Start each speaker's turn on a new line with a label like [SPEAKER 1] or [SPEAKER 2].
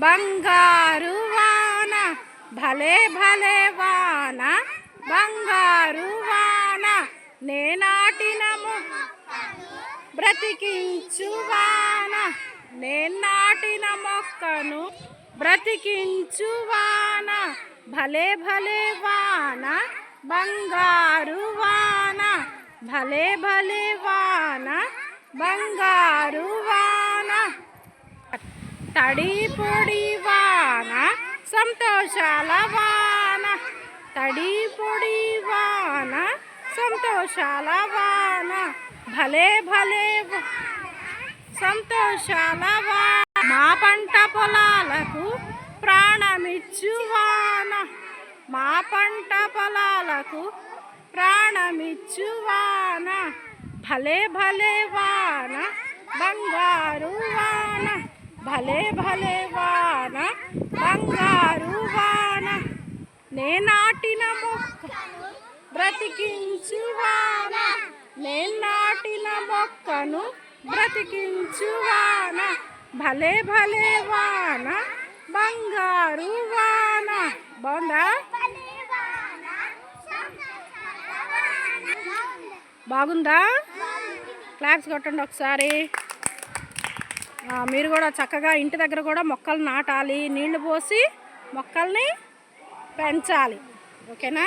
[SPEAKER 1] బంగారు వాన భలే భలే వాన బంగారు వాన నేనాటిన బ్రతికించు వాన నేనాటిన మొక్కను బ్రతికించు వాన భలే భలే వాన బంగారు వాన భలే భలే వాన బంగారు వాన తడి పొడి వాన సంతోషాల వాన తడి పొడి వాన సంతోషాల వాన భలే భలే సంతోషాల వాన మా పంట పొలాలకు ప్రాణమిచ్చు వాన మా పంట పొలాలకు ప్రాణమిచ్చు వాన భలే భలే వాన బంగారు వాన భలే భలే వాన బంగారు వాన నేనాటిన మొక్క బ్రతికించు వాన నేనాటిన మొక్కను బ్రతికించు వాన భలే భలే వాన బంగారు వాన. బాగుందా? బాగుందా? క్లాప్స్ కొట్టండి ఒకసారి. మీరు కూడా చక్కగా ఇంటి దగ్గర కూడా మొక్కలు నాటాలి, నీళ్లు పోసి మొక్కల్ని పెంచాలి. ఓకేనా?